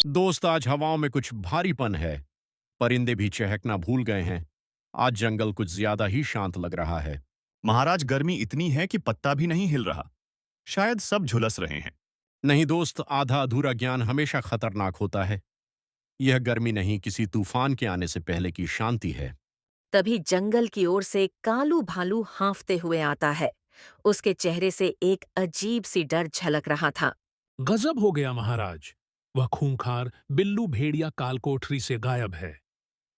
दोस्त, आज हवाओं में कुछ भारीपन है। परिंदे भी चहकना भूल गए हैं। आज जंगल कुछ ज्यादा ही शांत लग रहा है। महाराज, गर्मी इतनी है कि पत्ता भी नहीं हिल रहा। शायद सब झुलस रहे हैं। नहीं दोस्त, आधा अधूरा ज्ञान हमेशा खतरनाक होता है। यह गर्मी नहीं, किसी तूफान के आने से पहले की शांति है। तभी जंगल की ओर से कालू भालू हांफते हुए आता है। उसके चेहरे से एक अजीब सी डर झलक रहा था। गजब हो गया महाराज। वह खूंखार बिल्लू भेड़िया कालकोठरी से गायब है।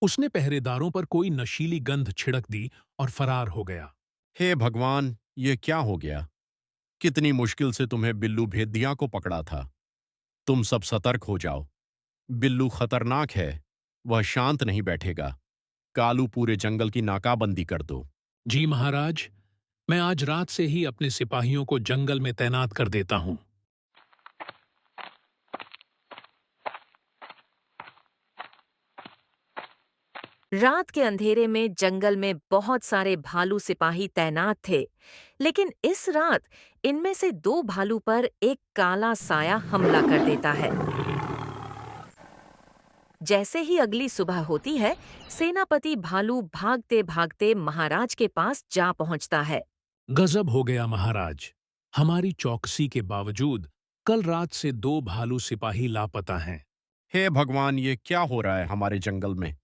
उसने पहरेदारों पर कोई नशीली गंध छिड़क दी और फरार हो गया। हे भगवान, ये क्या हो गया? कितनी मुश्किल से तुम्हें बिल्लू भेदिया को पकड़ा था। तुम सब सतर्क हो जाओ। बिल्लू खतरनाक है। वह शांत नहीं बैठेगा। कालू, पूरे जंगल की नाकाबंदी कर दो। जी महाराज, मैं आज रात से ही अपने सिपाहियों को जंगल में तैनात कर देता हूँ। रात के अंधेरे में जंगल में बहुत सारे भालू सिपाही तैनात थे, लेकिन इस रात इनमें से दो भालू पर एक काला साया हमला कर देता है। जैसे ही अगली सुबह होती है, सेनापति भालू भागते भागते महाराज के पास जा पहुंचता है। गजब हो गया महाराज। हमारी चौकसी के बावजूद कल रात से दो भालू सिपाही लापता हैं। हे भगवान, ये क्या हो रहा है हमारे जंगल में?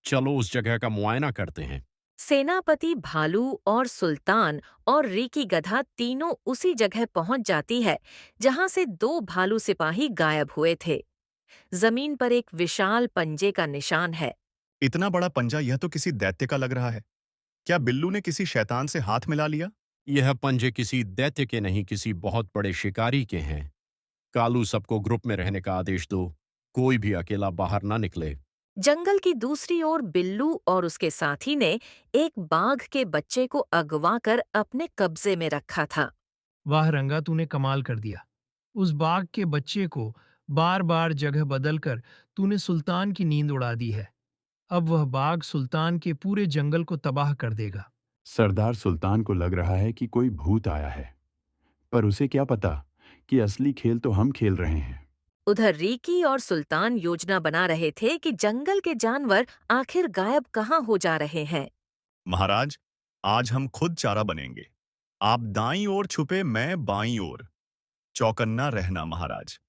चलो उस जगह का मुआयना करते हैं। सेनापति भालू और सुल्तान और रीकी गधा तीनों उसी जगह पहुंच जाती है जहां से दो भालू सिपाही गायब हुए थे। जमीन पर एक विशाल पंजे का निशान है। इतना बड़ा पंजा, यह तो किसी दैत्य का लग रहा है। क्या बिल्लू ने किसी शैतान से हाथ मिला लिया? यह पंजे किसी दैत्य के नहीं, किसी बहुत बड़े शिकारी के हैं। कालू, सबको ग्रुप में रहने का आदेश दो। कोई भी अकेला बाहर ना निकले। जंगल की दूसरी ओर बिल्लू और उसके साथी ने एक बाघ के बच्चे को अगवा कर अपने कब्जे में रखा था। वाह रंगा, तूने कमाल कर दिया। उस बाघ के बच्चे को बार बार जगह बदलकर तूने सुल्तान की नींद उड़ा दी है। अब वह बाघ सुल्तान के पूरे जंगल को तबाह कर देगा। सरदार सुल्तान को लग रहा है कि कोई भूत आया है, पर उसे क्या पता कि असली खेल तो हम खेल रहे हैं। उधर रीकी और सुल्तान योजना बना रहे थे कि जंगल के जानवर आखिर गायब कहाँ हो जा रहे हैं। महाराज, आज हम खुद चारा बनेंगे। आप दाईं ओर छुपे, मैं बाईं ओर। चौकन्ना रहना महाराज।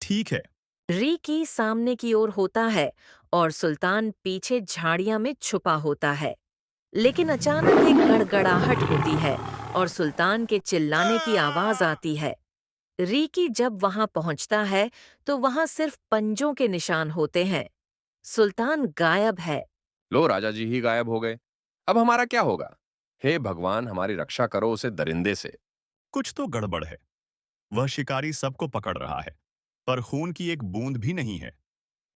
ठीक है। रीकी सामने की ओर होता है और सुल्तान पीछे झाड़ियां में छुपा होता है। लेकिन अचानक एक गड़गड़ाहट होती है और सुल्तान के चिल्लाने की आवाज आती है। रीकी जब वहां पहुंचता है तो वहां सिर्फ पंजों के निशान होते हैं। सुल्तान गायब है। लो, राजा जी ही गायब हो गए। अब हमारा क्या होगा? हे भगवान, हमारी रक्षा करो उसे दरिंदे से। कुछ तो गड़बड़ है। वह शिकारी सबको पकड़ रहा है, पर खून की एक बूंद भी नहीं है।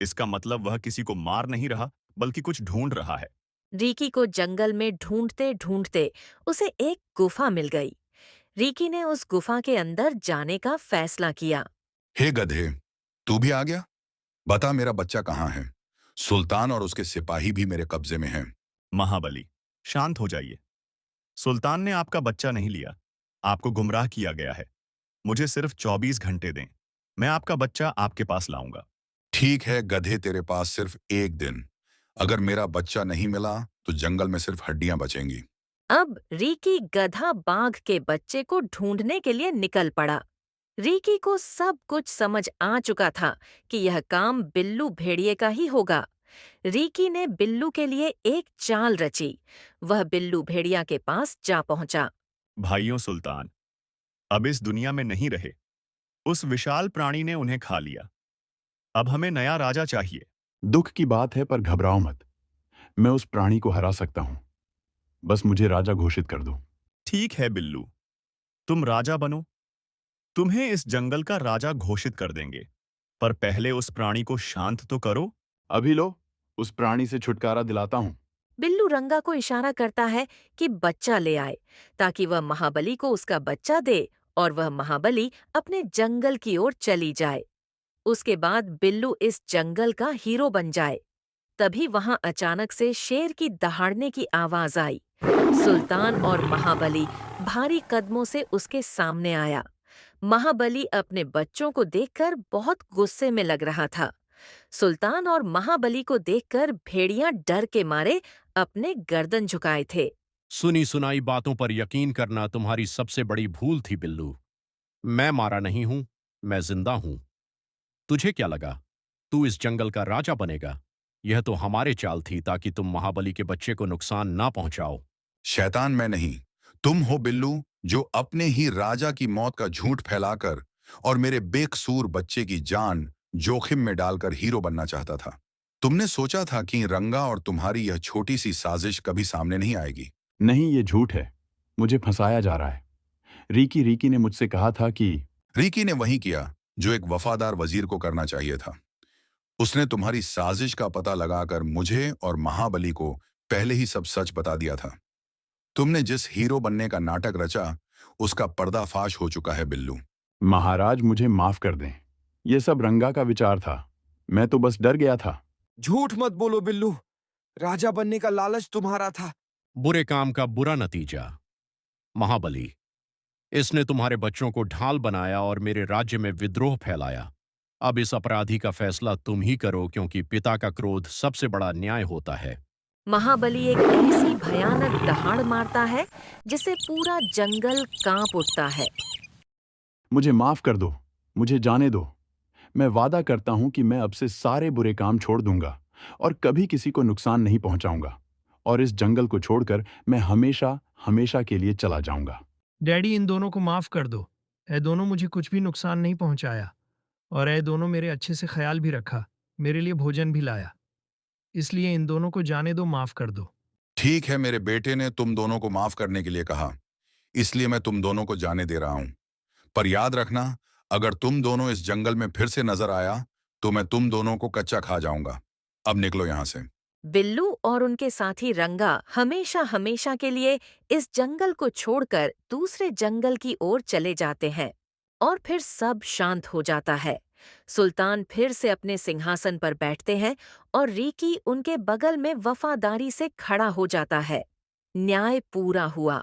इसका मतलब वह किसी को मार नहीं रहा, बल्कि कुछ ढूंढ रहा है। रीकी को जंगल में ढूंढते ढूंढते उसे एक गुफा मिल गई। रीकी ने उस गुफा के अंदर जाने का फैसला किया। हे गधे, तू भी आ गया? बता, मेरा बच्चा कहाँ है? सुल्तान और उसके सिपाही भी मेरे कब्जे में हैं। महाबली, शांत हो जाइए। सुल्तान ने आपका बच्चा नहीं लिया। आपको गुमराह किया गया है। मुझे सिर्फ 24 घंटे दें। मैं आपका बच्चा आपके पास लाऊंगा। ठीक है गधे, तेरे पास सिर्फ एक दिन। अगर मेरा बच्चा नहीं मिला तो जंगल में सिर्फ हड्डियां बचेंगी। अब रीकी गधा बाघ के बच्चे को ढूंढने के लिए निकल पड़ा। रीकी को सब कुछ समझ आ चुका था कि यह काम बिल्लू भेड़िए का ही होगा। रीकी ने बिल्लू के लिए एक चाल रची। वह बिल्लू भेड़िया के पास जा पहुंचा। भाइयों सुल्तान अब इस दुनिया में नहीं रहे। उस विशाल प्राणी ने उन्हें खा लिया। अब हमें नया राजा चाहिए। दुख की बात है, पर घबराओ मत। मैं उस प्राणी को हरा सकता हूं। बस मुझे राजा घोषित कर दो। ठीक है बिल्लू, तुम राजा बनो। तुम्हें इस जंगल का राजा घोषित कर देंगे, पर पहले उस प्राणी को शांत तो करो। अभी लो, उस प्राणी से छुटकारा दिलाता हूं। बिल्लू रंगा को इशारा करता है कि बच्चा ले आए, ताकि वह महाबली को उसका बच्चा दे और वह महाबली अपने जंगल की ओर चली जाए। उसके बाद बिल्लू इस जंगल का हीरो बन जाए। तभी वहां अचानक से शेर की दहाड़ने की आवाज आई। सुल्तान और महाबली भारी कदमों से उसके सामने आया। महाबली अपने बच्चों को देखकर बहुत गुस्से में लग रहा था। सुल्तान और महाबली को देखकर भेड़िया डर के मारे अपने गर्दन झुकाए थे। सुनी सुनाई बातों पर यकीन करना तुम्हारी सबसे बड़ी भूल थी बिल्लू। मैं मारा नहीं हूं, मैं जिंदा हूं। तुझे क्या लगा तू इस जंगल का राजा बनेगा? यह तो हमारे चाल थी ताकि तुम महाबली के बच्चे को नुकसान ना पहुंचाओ। शैतान मैं नहीं, तुम हो बिल्लू, जो अपने ही राजा की मौत का झूठ फैलाकर और मेरे बेकसूर बच्चे की जान जोखिम में डालकर हीरो बनना चाहता था। तुमने सोचा था कि रंगा और तुम्हारी यह छोटी सी साजिश कभी सामने नहीं आएगी। नहीं, ये झूठ है। मुझे फंसाया जा रहा है। रीकी ने मुझसे कहा था कि रीकी ने वही किया जो एक वफादार वजीर को करना चाहिए था। उसने तुम्हारी साजिश का पता लगाकर मुझे और महाबली को पहले ही सब सच बता दिया था। तुमने जिस हीरो बनने का नाटक रचा, उसका पर्दाफाश हो चुका है बिल्लू। महाराज मुझे माफ कर दें। ये सब रंगा का विचार था। मैं तो बस डर गया था। झूठ मत बोलो बिल्लू, राजा बनने का लालच तुम्हारा था। बुरे काम का बुरा नतीजा। महाबली, इसने तुम्हारे बच्चों को ढाल बनाया और मेरे राज्य में विद्रोह फैलाया। अब इस अपराधी का फैसला तुम ही करो, क्योंकि पिता का क्रोध सबसे बड़ा न्याय होता है। महाबली एक ऐसी भयानक दहाड़ मारता है जिससे पूरा जंगल कांप उठता है। मुझे माफ कर दो, मुझे जाने दो। मैं वादा करता हूं कि मैं अब से सारे बुरे काम छोड़ दूंगा और कभी किसी को नुकसान नहीं पहुंचाऊंगा, और इस जंगल को छोड़कर मैं हमेशा हमेशा के लिए चला जाऊंगा। डैडी, इन दोनों को माफ कर दो। ए दोनों मुझे कुछ भी नुकसान नहीं पहुंचाया, और ए दोनों मेरे अच्छे से ख्याल भी रखा, मेरे लिए भोजन भी लाया। इसलिए इन दोनों को जाने दो, माफ कर दो। ठीक है, मेरे बेटे ने तुम दोनों को माफ करने के लिए कहा, इसलिए मैं तुम दोनों को जाने दे रहा हूं। पर याद रखना, अगर तुम दोनों इस जंगल में फिर से नजर आया तो मैं तुम दोनों को कच्चा खा जाऊंगा। अब निकलो यहां से। बिल्लू और उनके साथी रंगा हमेशा हमेशा के लिए इस जंगल को छोड़कर दूसरे जंगल की ओर चले जाते हैं और फिर सब शांत हो जाता है। सुल्तान फिर से अपने सिंहासन पर बैठते हैं और रीकी उनके बगल में वफादारी से खड़ा हो जाता है। न्याय पूरा हुआ।